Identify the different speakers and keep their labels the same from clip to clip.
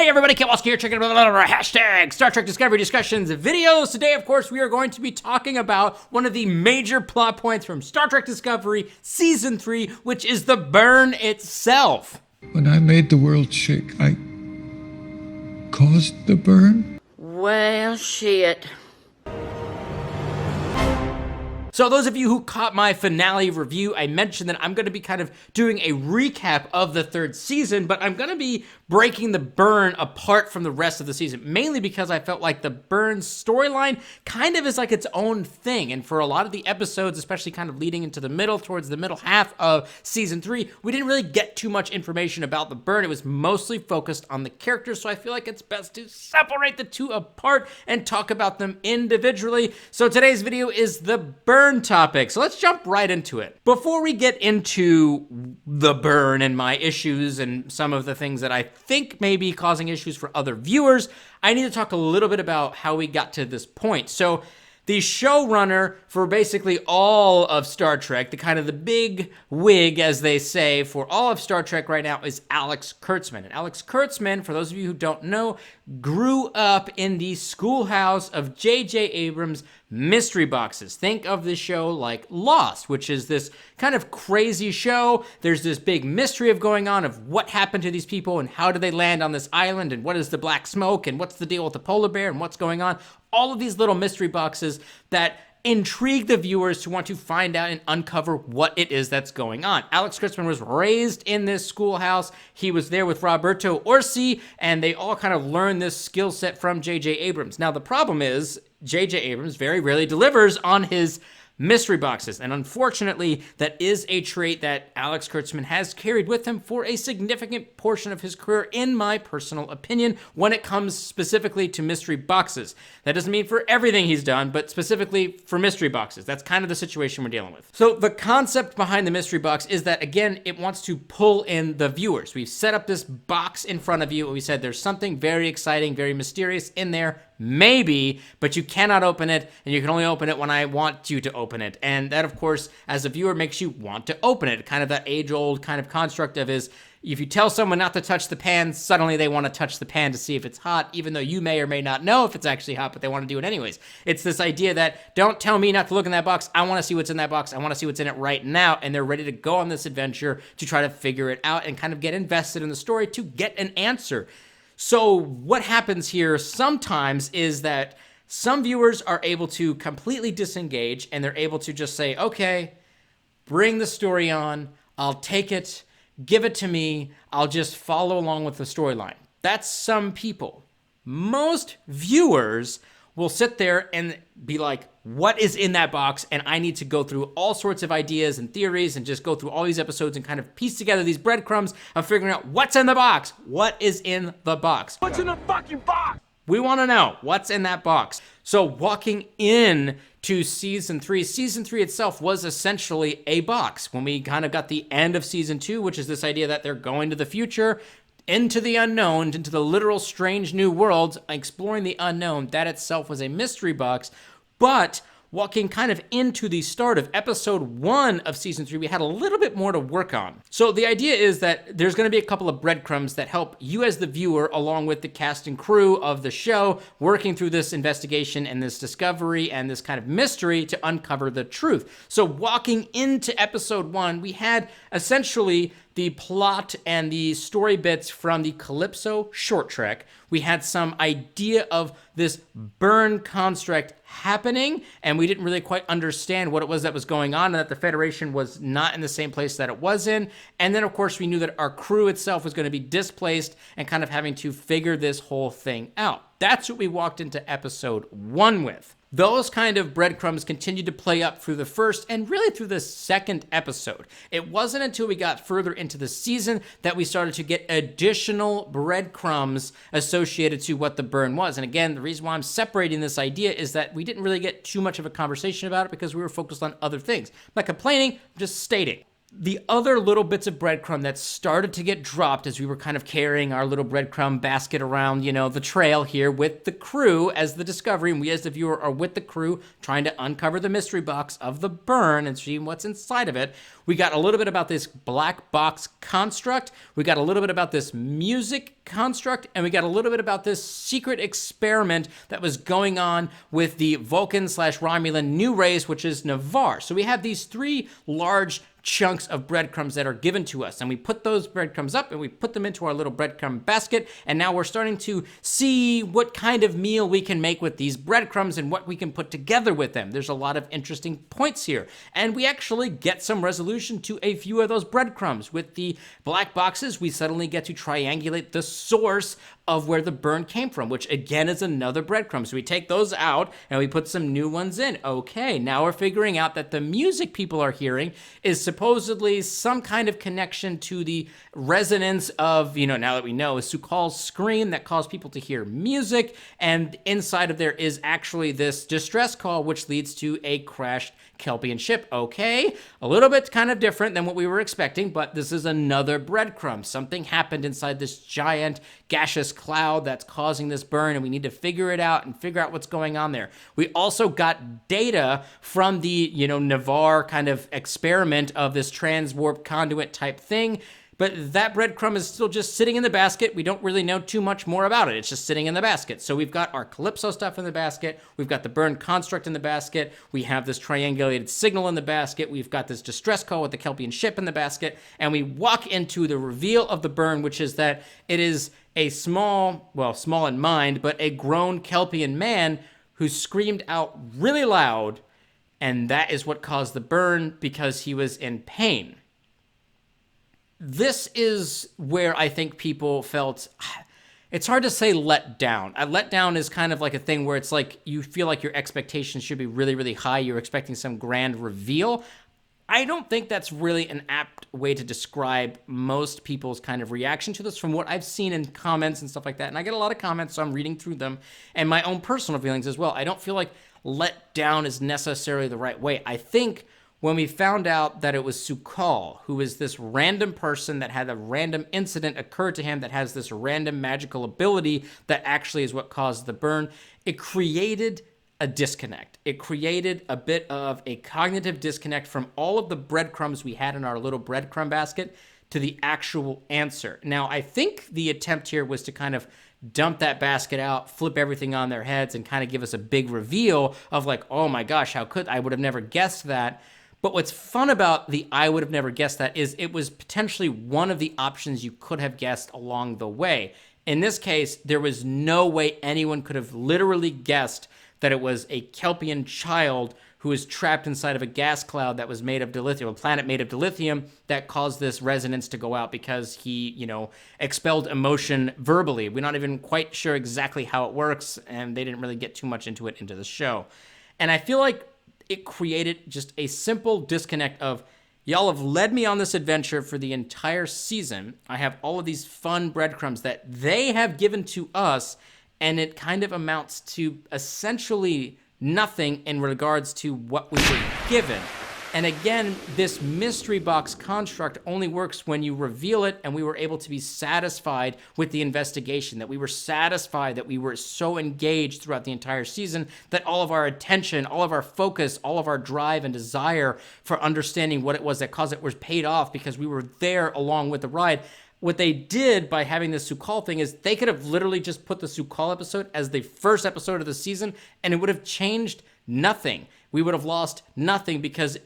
Speaker 1: Hey everybody, Kit Walski here, checking out another hashtag Star Trek Discovery Discussions videos. Today, of course, we are going to be talking about one of the major plot points from Star Trek Discovery Season 3, which is the burn itself.
Speaker 2: When I made the world shake, I caused the burn?
Speaker 3: Well, shit.
Speaker 1: So those of you who caught my finale review, I mentioned that I'm going to be kind of doing a recap of the third season, but I'm going to be breaking the burn apart from the rest of the season, mainly because I felt like the burn storyline kind of is like its own thing. And for a lot of the episodes, especially kind of leading into the middle, towards the middle half of season 3, we didn't really get too much information about the burn. It was mostly focused on the characters, so I feel like it's best to separate the two apart and talk about them individually. So today's video is the burn topic, so let's jump right into it. Before we get into the burn and my issues and some of the things that I think may be causing issues for other viewers, I need to talk a little bit about how we got to this point. So the showrunner for basically all of Star Trek, the big wig, as they say, for all of Star Trek right now is Alex Kurtzman. And Alex Kurtzman, for those of you who don't know, grew up in the schoolhouse of J.J. Abrams' mystery boxes. Think of the show like Lost, which is this kind of crazy show. There's this big mystery going on of what happened to these people and how did they land on this island and what is the black smoke and what's the deal with the polar bear and what's going on. All of these little mystery boxes that intrigue the viewers to want to find out and uncover what it is that's going on. Alex Kurtzman was raised in this schoolhouse. He was there with Roberto Orci, and they all kind of learned this skill set from J.J. Abrams. Now, the problem is J.J. Abrams very rarely delivers on his mystery boxes, and unfortunately, that is a trait that Alex Kurtzman has carried with him for a significant portion of his career, in my personal opinion, when it comes specifically to mystery boxes. That doesn't mean for everything he's done, but specifically for mystery boxes. That's kind of the situation we're dealing with. So the concept behind the mystery box is that, again, it wants to pull in the viewers. We've set up this box in front of you, and we said there's something very exciting, very mysterious in there, maybe, but you cannot open it, and you can only open it when I want you to open it. And that, of course, as a viewer, makes you want to open it. Kind of that age-old kind of construct of is, if you tell someone not to touch the pan, suddenly they want to touch the pan to see if it's hot, even though you may or may not know if it's actually hot, but they want to do it anyways. It's this idea that, don't tell me not to look in that box. I want to see what's in that box. I want to see what's in it right now. And they're ready to go on this adventure to try to figure it out and kind of get invested in the story to get an answer. So what happens here sometimes is that some viewers are able to completely disengage and they're able to just say, okay, bring the story on, I'll take it, give it to me, I'll just follow along with the storyline. That's some people. Most viewers will sit there and be like, what is in that box? And I need to go through all sorts of ideas and theories and just go through all these episodes and kind of piece together these breadcrumbs of figuring out what's in the box. What is in the box?
Speaker 4: What's in the fucking box?
Speaker 1: We want to know what's in that box. So walking in to season 3 itself was essentially a box. When we kind of got the end of season 2, which is this idea that they're going to the future, into the unknown, into the literal strange new worlds, exploring the unknown, that itself was a mystery box. But walking kind of into the start of episode 1 of season 3, we had a little bit more to work on. So the idea is that there's going to be a couple of breadcrumbs that help you as the viewer, along with the cast and crew of the show, working through this investigation and this discovery and this kind of mystery to uncover the truth. So walking into episode 1, we had essentially the plot and the story bits from the Calypso short trek. We had some idea of this burn construct happening, and we didn't really quite understand what it was that was going on, and that the Federation was not in the same place that it was in. And then, of course, we knew that our crew itself was going to be displaced and kind of having to figure this whole thing out. That's what we walked into episode 1 with. Those kind of breadcrumbs continued to play up through the first and really through the second episode. It wasn't until we got further into the season that we started to get additional breadcrumbs associated to what the burn was. And again, the reason why I'm separating this idea is that we didn't really get too much of a conversation about it because we were focused on other things. I'm not complaining, I'm just stating. The other little bits of breadcrumb that started to get dropped as we were kind of carrying our little breadcrumb basket around, the trail here with the crew as the discovery, and we as the viewer are with the crew trying to uncover the mystery box of the burn and see what's inside of it. We got a little bit about this black box construct, we got a little bit about this music construct, and we got a little bit about this secret experiment that was going on with the Vulcan/Romulan new race, which is Navarre. So we have these three large chunks of breadcrumbs that are given to us, and we put those breadcrumbs up and we put them into our little breadcrumb basket, and now we're starting to see what kind of meal we can make with these breadcrumbs and what we can put together with them. There's a lot of interesting points here, and we actually get some resolution to a few of those breadcrumbs. With the black boxes, we suddenly get to triangulate the source of where the burn came from, which again is another breadcrumb. So we take those out and we put some new ones in. Okay, now we're figuring out that the music people are hearing is supposedly some kind of connection to the resonance of, now that we know, Sukhal's scream that caused people to hear music, and inside of there is actually this distress call, which leads to a crashed Kelpian ship. Okay, a little bit kind of different than what we were expecting, but this is another breadcrumb. Something happened inside this giant gaseous cloud that's causing this burn, and we need to figure it out and figure out what's going on there. We also got data from the, Navarre kind of experiment of this transwarp conduit type thing, but that breadcrumb is still just sitting in the basket. We don't really know too much more about it. It's just sitting in the basket. So we've got our Calypso stuff in the basket. We've got the burn construct in the basket. We have this triangulated signal in the basket. We've got this distress call with the Kelpian ship in the basket. And we walk into the reveal of the burn, which is that it is a small in mind, but a grown Kelpian man who screamed out really loud. And that is what caused the burn, because he was in pain. This is where I think people felt, it's hard to say let down. A let down is kind of like a thing where it's like you feel like your expectations should be really, really high. You're expecting some grand reveal. I don't think that's really an apt way to describe most people's kind of reaction to this from what I've seen in comments and stuff like that. And I get a lot of comments, so I'm reading through them, and my own personal feelings as well. I don't feel like let down is necessarily the right way. I think when we found out that it was Sukhal, who is this random person that had a random incident occur to him that has this random magical ability that actually is what caused the burn, it created a disconnect. It created a bit of a cognitive disconnect from all of the breadcrumbs we had in our little breadcrumb basket to the actual answer. Now, I think the attempt here was to kind of dump that basket out, flip everything on their heads, and kind of give us a big reveal of like, oh my gosh, I would have never guessed that. But what's fun about the I would have never guessed that is it was potentially one of the options you could have guessed along the way. In this case, there was no way anyone could have literally guessed that it was a Kelpian child who was trapped inside of a gas cloud that was made of dilithium, a planet made of dilithium that caused this resonance to go out because he, expelled emotion verbally. We're not even quite sure exactly how it works, and they didn't really get too much into it into the show. And I feel like it created just a simple disconnect of, y'all have led me on this adventure for the entire season. I have all of these fun breadcrumbs that they have given to us, and it kind of amounts to essentially nothing in regards to what we were given. And again, this mystery box construct only works when you reveal it, and we were able to be satisfied with the investigation, that we were satisfied that we were so engaged throughout the entire season that all of our attention, all of our focus, all of our drive and desire for understanding what it was that caused it was paid off because we were there along with the ride. What they did by having this Sukhal thing is they could have literally just put the Sukhal episode as the first episode of the season, and it would have changed nothing. We would have lost nothing because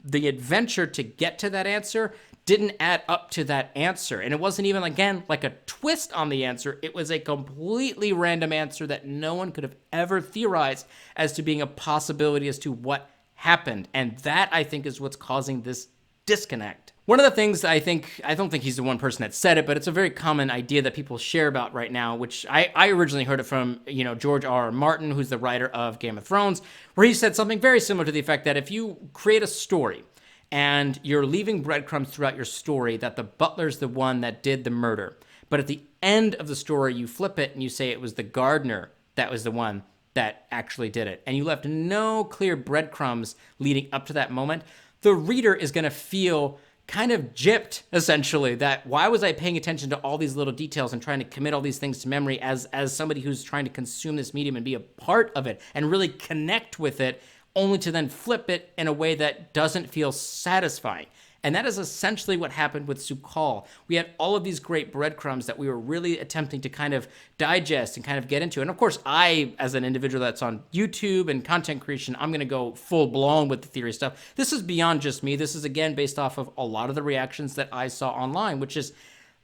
Speaker 1: the adventure to get to that answer didn't add up to that answer. And it wasn't even, again, like a twist on the answer. It was a completely random answer that no one could have ever theorized as to being a possibility as to what happened. And that, I think, is what's causing this disconnect. One of the things I don't think he's the one person that said it, but it's a very common idea that people share about right now, which I originally heard it from, George R. R. Martin, who's the writer of Game of Thrones, where he said something very similar to the effect that if you create a story and you're leaving breadcrumbs throughout your story that the butler's the one that did the murder, but at the end of the story you flip it and you say it was the gardener that was the one that actually did it, and you left no clear breadcrumbs leading up to that moment, the reader is going to feel kind of gypped, essentially, that why was I paying attention to all these little details and trying to commit all these things to memory as somebody who's trying to consume this medium and be a part of it and really connect with it, only to then flip it in a way that doesn't feel satisfying. And that is essentially what happened with Su'Kal. We had all of these great breadcrumbs that we were really attempting to kind of digest and kind of get into. And of course, I, as an individual that's on YouTube and content creation, I'm going to go full blown with the theory stuff. This is beyond just me. This is, again, based off of a lot of the reactions that I saw online, which is,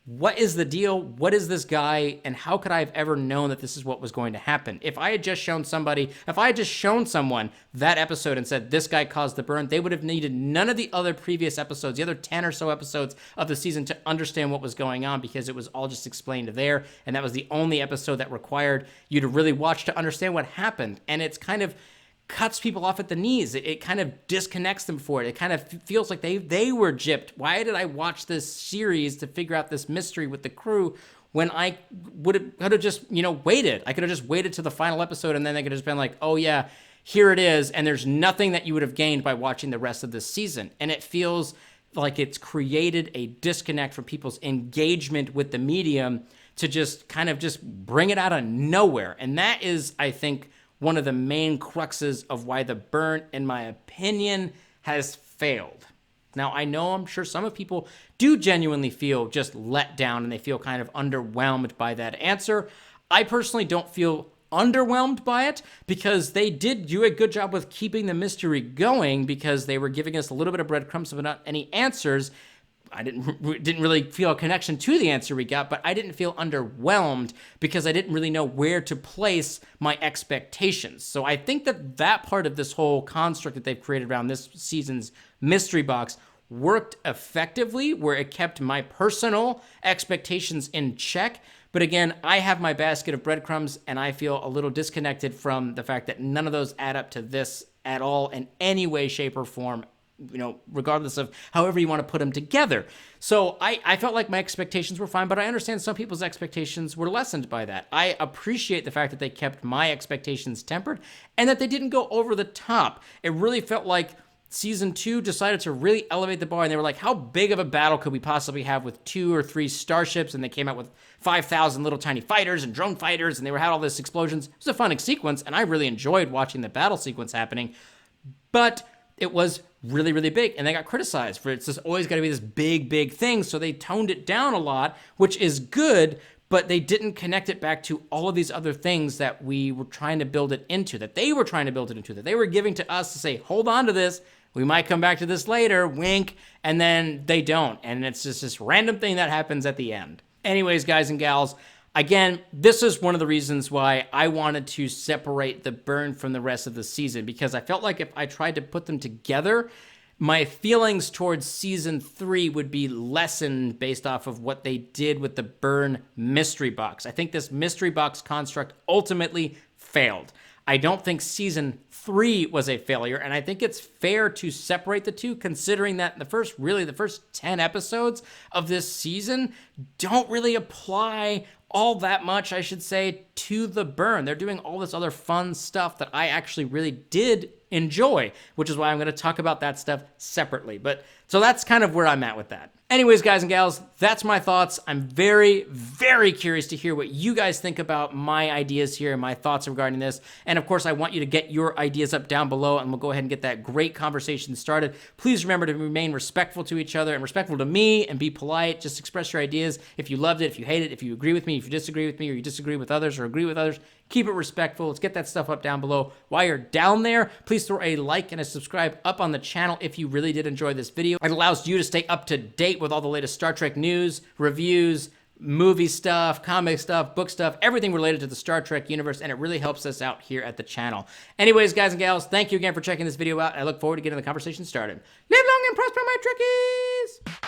Speaker 1: what is the deal? What is this guy? And how could I have ever known that this is what was going to happen? If I had just shown someone that episode and said, this guy caused the burn, they would have needed none of the other previous episodes, the other 10 or so episodes of the season to understand what was going on, because it was all just explained there. And that was the only episode that required you to really watch to understand what happened. And it's kind of cuts people off at the knees. It kind of disconnects them for it. It kind of feels like they were gypped. Why did I watch this series to figure out this mystery with the crew when I could have just, waited? I could have just waited to the final episode, and then they could have just been like, oh yeah, here it is. And there's nothing that you would have gained by watching the rest of this season. And it feels like it's created a disconnect from people's engagement with the medium to just kind of just bring it out of nowhere. And that is, I think, one of the main cruxes of why the burn, in my opinion, has failed. Now, I'm sure some of people do genuinely feel just let down and they feel kind of underwhelmed by that answer. I personally don't feel underwhelmed by it, because they did do a good job with keeping the mystery going, because they were giving us a little bit of breadcrumbs but not any answers. I didn't really feel a connection to the answer we got, but I didn't feel underwhelmed because I didn't really know where to place my expectations. So I think that part of this whole construct that they've created around this season's mystery box worked effectively, where it kept my personal expectations in check. But again, I have my basket of breadcrumbs, and I feel a little disconnected from the fact that none of those add up to this at all in any way, shape, or form, regardless of however you want to put them together. So I felt like my expectations were fine, but I understand some people's expectations were lessened by that. I appreciate the fact that they kept my expectations tempered and that they didn't go over the top. It really felt like Season 2 decided to really elevate the bar, and they were like, how big of a battle could we possibly have with 2 or 3 starships? And they came out with 5,000 little tiny fighters and drone fighters, and they had all this explosions. It was a fun sequence, and I really enjoyed watching the battle sequence happening. But it was really, really big, and they got criticized for it's just always got to be this big thing, so they toned it down a lot, which is good, but they didn't connect it back to all of these other things that we were trying to build it into, that they were trying to build it into, that they were giving to us to say, hold on to this, we might come back to this later, wink, and then they don't, and it's just this random thing that happens at the end. Anyways, guys and gals, again, this is one of the reasons why I wanted to separate the burn from the rest of the season, because I felt like if I tried to put them together, my feelings towards Season 3 would be lessened based off of what they did with the burn mystery box. I think this mystery box construct ultimately failed. I don't think Season 3 was a failure, and I think it's fair to separate the two, considering that the first 10 episodes of this season don't really apply all that much, I should say, to the burn. They're doing all this other fun stuff that I actually really did enjoy, which is why I'm going to talk about that stuff separately. So that's kind of where I'm at with that. Anyways, guys and gals, that's my thoughts. I'm very, very curious to hear what you guys think about my ideas here and my thoughts regarding this. And of course, I want you to get your ideas up down below, and we'll go ahead and get that great conversation started. Please remember to remain respectful to each other and respectful to me, and be polite. Just express your ideas. If you loved it, if you hate it, if you agree with me, if you disagree with me, or you disagree with others or agree with others, keep it respectful. Let's get that stuff up down below. While you're down there, please throw a like and a subscribe up on the channel if you really did enjoy this video. It allows you to stay up to date with all the latest Star Trek news, reviews, movie stuff, comic stuff, book stuff, everything related to the Star Trek universe, and it really helps us out here at the channel. Anyways, guys and gals, thank you again for checking this video out. I look forward to getting the conversation started. Live long and prosper, my Trekkies!